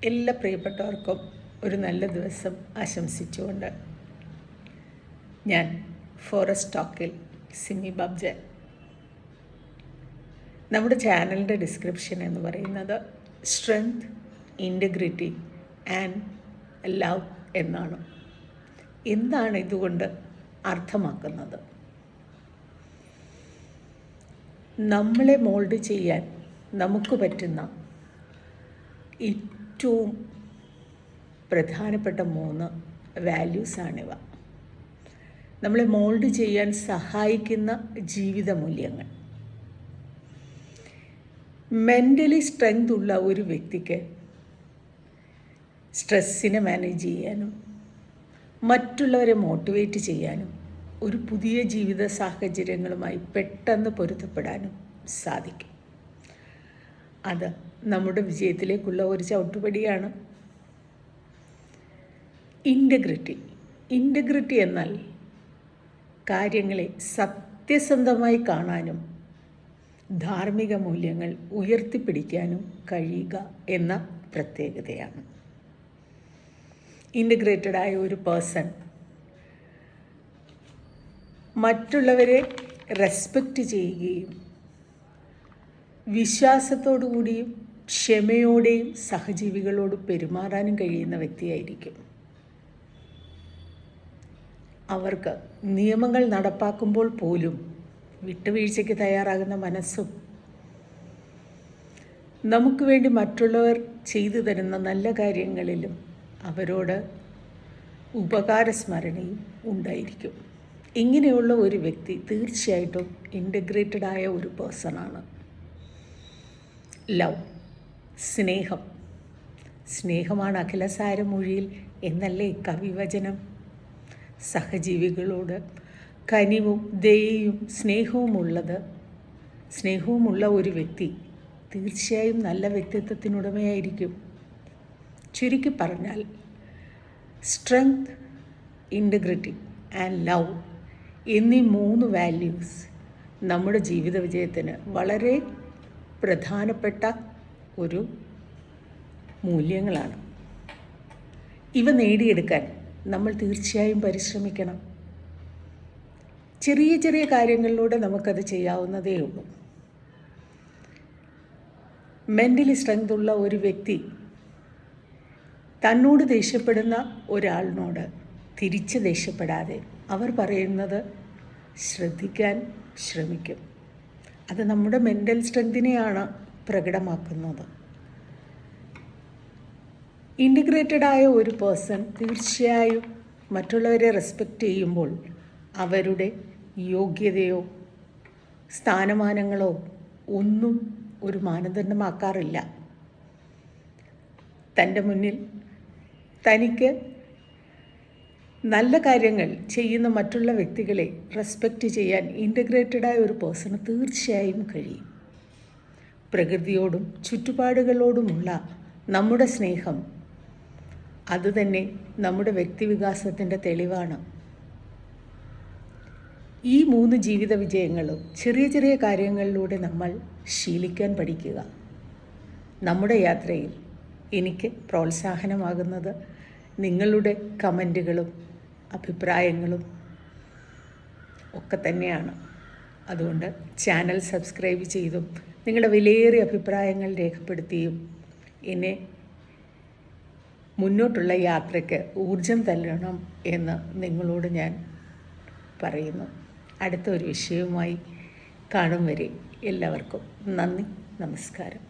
എല്ലാ പ്രിയപ്പെട്ടവർക്കും ഒരു നല്ല ദിവസം ആശംസിച്ചുകൊണ്ട് ഞാൻ ഫോറസ്റ്റ് ടോക്കിൽ സിമി ബാബ്ജൻ. നമ്മുടെ ചാനലിൻ്റെ ഡിസ്ക്രിപ്ഷൻ എന്ന് പറയുന്നത് സ്ട്രെങ്ത്, ഇൻറ്റഗ്രിറ്റി ആൻഡ് ലവ് എന്നാണ്. എന്താണ് ഇതുകൊണ്ട് അർത്ഥമാക്കുന്നത്? നമ്മളെ മോൾഡ് ചെയ്യാൻ നമുക്ക് പറ്റുന്ന ഏറ്റവും പ്രധാനപ്പെട്ട 3 വാല്യൂസാണിവ. നമ്മളെ മോൾഡ് ചെയ്യാൻ സഹായിക്കുന്ന ജീവിത മൂല്യങ്ങൾ. മെൻ്റലി സ്ട്രെങ്ത് ഉള്ള ഒരു വ്യക്തിക്ക് സ്ട്രെസ്സിനെ മാനേജ് ചെയ്യാനും മറ്റുള്ളവരെ മോട്ടിവേറ്റ് ചെയ്യാനും ഒരു പുതിയ ജീവിത സാഹചര്യങ്ങളുമായി പെട്ടെന്ന് പൊരുത്തപ്പെടാനും സാധിക്കും. അത് നമ്മുടെ വിജയത്തിലേക്കുള്ള ഒരു ചവിട്ടുപടിയാണ്. ഇൻറ്റഗ്രിറ്റി എന്നാൽ കാര്യങ്ങളെ സത്യസന്ധമായി കാണാനും ധാർമ്മിക മൂല്യങ്ങൾ ഉയർത്തിപ്പിടിക്കാനും കഴിയുക എന്ന പ്രത്യേകതയാണ്. ഇൻറ്റഗ്രേറ്റഡായ ഒരു പേഴ്സൺ മറ്റുള്ളവരെ റെസ്പെക്റ്റ് ചെയ്യുകയും വിശ്വാസത്തോടുകൂടിയും ക്ഷമയോടെയും സഹജീവികളോട് പെരുമാറാനും കഴിയുന്ന വ്യക്തിയായിരിക്കും. അവർക്ക് നിയമങ്ങൾ നടപ്പാക്കുമ്പോൾ പോലും വിട്ടുവീഴ്ചയ്ക്ക് തയ്യാറാകുന്ന മനസ്സും നമുക്ക് വേണ്ടി മറ്റുള്ളവർ ചെയ്തു തരുന്ന നല്ല കാര്യങ്ങളിലും അവരോട് ഉപകാരസ്മരണയും ഉണ്ടായിരിക്കും. ഇങ്ങനെയുള്ള ഒരു വ്യക്തി തീർച്ചയായിട്ടും ഇൻറ്റഗ്രേറ്റഡായ ഒരു പേഴ്സണാണ്. ലവ്, സ്നേഹമാണ് അഖിലസാരമൊഴിയിൽ എന്നല്ലേ കവിവചനം. സഹജീവികളോട് കനിവും ദയയും സ്നേഹവുമുള്ള ഒരു വ്യക്തി തീർച്ചയായും നല്ല വ്യക്തിത്വത്തിനുടമയായിരിക്കും. ചുരുക്കി പറഞ്ഞാൽ സ്ട്രെങ്ത്, ഇൻറ്റഗ്രിറ്റി ആൻഡ് ലവ് എന്നീ 3 വാല്യൂസ് നമ്മുടെ ജീവിത വിജയത്തിന് വളരെ പ്രധാനപ്പെട്ട ഒരു മൂല്യങ്ങളാണ്. ഇവ നേടിയെടുക്കാൻ നമ്മൾ തീർച്ചയായും പരിശ്രമിക്കണം. ചെറിയ ചെറിയ കാര്യങ്ങളിലൂടെ നമുക്കത് ചെയ്യാവുന്നതേ ഉള്ളൂ. മെൻ്റലി സ്ട്രെങ്ത് ഉള്ള ഒരു വ്യക്തി തന്നോട് ദേഷ്യപ്പെടുന്ന ഒരാളിനോട് തിരിച്ച് ദേഷ്യപ്പെടാതെ അവർ പറയുന്നത് ശ്രദ്ധിക്കാൻ ശ്രമിക്കും. അത് നമ്മുടെ മെൻ്റൽ സ്ട്രെങ്തിനെയാണ് പ്രകടമാക്കുന്നത്. ഇൻറ്റഗ്രേറ്റഡായ ഒരു പേഴ്സൺ തീർച്ചയായും മറ്റുള്ളവരെ റെസ്പെക്റ്റ് ചെയ്യുമ്പോൾ അവരുടെ യോഗ്യതയോ സ്ഥാനമാനങ്ങളോ ഒന്നും ഒരു മാനദണ്ഡമാക്കാറില്ല. തൻ്റെ മുന്നിൽ തനിക്ക് നല്ല കാര്യങ്ങൾ ചെയ്യുന്ന മറ്റുള്ള വ്യക്തികളെ റെസ്പെക്റ്റ് ചെയ്യാൻ ഇൻറ്റഗ്രേറ്റഡായ ഒരു പേഴ്സണ് തീർച്ചയായും കഴിയും. പ്രകൃതിയോടും ചുറ്റുപാടുകളോടുമുള്ള നമ്മുടെ സ്നേഹം അതുതന്നെ നമ്മുടെ വ്യക്തിവികാസത്തിൻ്റെ തെളിവാണ്. ഈ 3 ജീവിത വിജയങ്ങളും ചെറിയ ചെറിയ കാര്യങ്ങളിലൂടെ നമ്മൾ ശീലിക്കാൻ പഠിക്കുക. നമ്മുടെ യാത്രയിൽ എനിക്ക് പ്രോത്സാഹനമാകുന്നത് നിങ്ങളുടെ കമൻറ്റുകളും അഭിപ്രായങ്ങളും ഒക്കെ തന്നെയാണ്. അതുകൊണ്ട് ചാനൽ സബ്സ്ക്രൈബ് ചെയ്തും നിങ്ങളുടെ വിലയേറിയ അഭിപ്രായങ്ങൾ രേഖപ്പെടുത്തിയും എന്നെ മുന്നോട്ടുള്ള യാത്രയ്ക്ക് ഊർജം തരണം എന്ന് നിങ്ങളോട് ഞാൻ പറയുന്നു. അടുത്ത ഒരു വിഷയവുമായി കാണും വരെ എല്ലാവർക്കും നന്ദി, നമസ്കാരം.